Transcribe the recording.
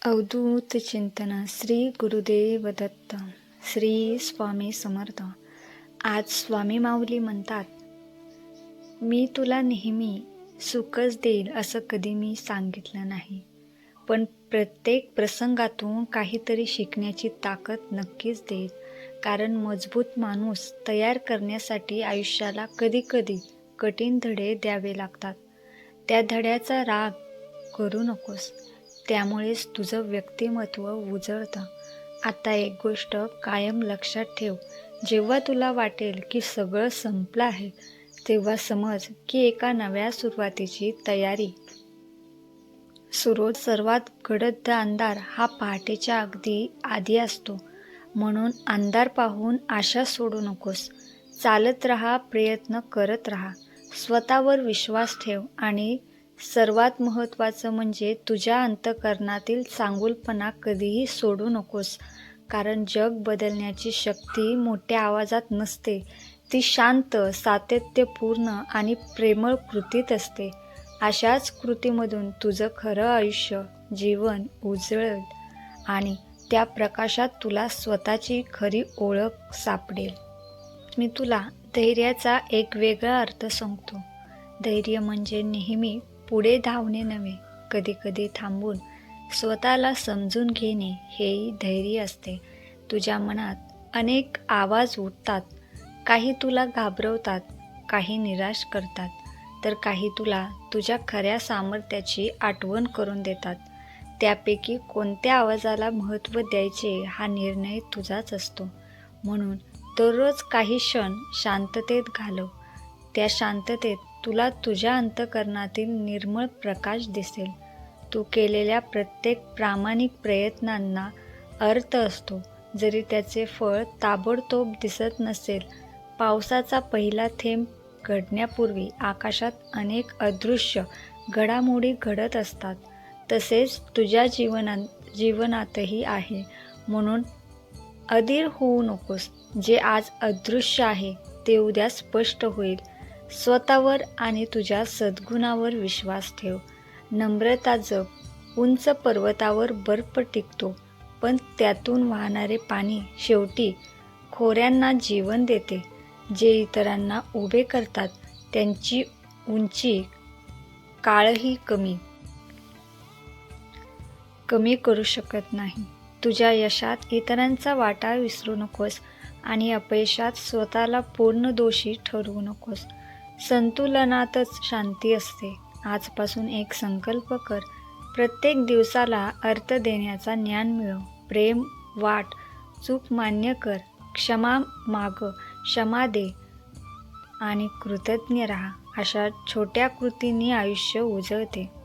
अवधूत चिंतन श्री गुरुदेव दत्त. श्री स्वामी समर्थ. आज स्वामी माऊली म्हणतात, मी तुला नेहमी सुखच देईल असं कधी मी सांगितलं नाही, पण प्रत्येक प्रसंगातून काहीतरी शिकण्याची ताकद नक्कीच देईल. कारण मजबूत माणूस तयार करण्यासाठी आयुष्याला कधीकधी कठीण धडे द्यावे लागतात. त्या धड्याचा राग करू नकोस, त्यामुळेच तुझं व्यक्तिमत्व उजळतं. आता एक गोष्ट कायम लक्षात ठेव, जेव्हा तुला वाटेल की सगळं संपलं आहे, तेव्हा समज की एका नव्या सुरुवातीची तयारी सर्वात गडद अंधार हा पहाटेच्या अगदी आधी असतो. म्हणून अंधार पाहून आशा सोडू नकोस. चालत राहा, प्रयत्न करत राहा, स्वतःवर विश्वास ठेव आणि सर्वात महत्त्वाचं म्हणजे तुझ्या अंतःकरणातील चांगुलपणा कधीही सोडू नकोस. कारण जग बदलण्याची शक्ती मोठ्या आवाजात नसते, ती शांत, सातत्यपूर्ण आणि प्रेमळ कृतीत असते. अशाच कृतीमधून तुझं खरं आयुष्य, जीवन उजळेल आणि त्या प्रकाशात तुला स्वतःची खरी ओळख सापडेल. मी तुला धैर्याचा एक वेगळा अर्थ सांगतो. धैर्य म्हणजे नेहमी पुढे धावणे नव्हे, कधीकधी थांबून स्वतःला समजून घेणे हेही धैर्य असते. तुझ्या मनात अनेक आवाज उठतात, काही तुला घाबरवतात, काही निराश करतात, तर काही तुला तुझ्या खऱ्या सामर्थ्याची आठवण करून देतात. त्यापैकी कोणत्या आवाजाला महत्त्व द्यायचे हा निर्णय तुझाच असतो. म्हणून दररोज काही क्षण शांततेत घालव. त्या शांततेत तुला तुझ्या अंतःकरणातील निर्मळ प्रकाश दिसेल. तू केलेल्या प्रत्येक प्रामाणिक प्रयत्नांना अर्थ असतो, जरी त्याचे फळ ताबडतोब दिसत नसेल. पावसाचा पहिला थेंब घडण्यापूर्वी आकाशात अनेक अदृश्य घडामोडी घडत असतात. तसेच तुझ्या जीवनातही आहे. म्हणून अधीर होऊ नकोस. जे आज अदृश्य आहे ते उद्या स्पष्ट होईल. स्वतःवर आणि तुझ्या सद्गुणावर विश्वास ठेव. नम्रता जप. उंच पर्वतावर बर्फ टिकतो, पण त्यातून वाहणारे पाणी शेवटी खोऱ्यांना जीवन देते. जे इतरांना उभे करतात त्यांची उंची काळही कमी करू शकत नाही. तुझ्या यशात इतरांचा वाटा विसरू नकोस आणि अपयशात स्वतःला पूर्ण दोषी ठरवू नकोस. संतुलनातच शांती असते. आजपासून एक संकल्प कर, प्रत्येक दिवसाला अर्थ देण्याचा ज्ञान मिळव. प्रेम वाट, चूक मान्य कर, क्षमा माग, क्षमा दे आणि कृतज्ञ राहा. अशा छोट्या कृतींनी आयुष्य उजळते.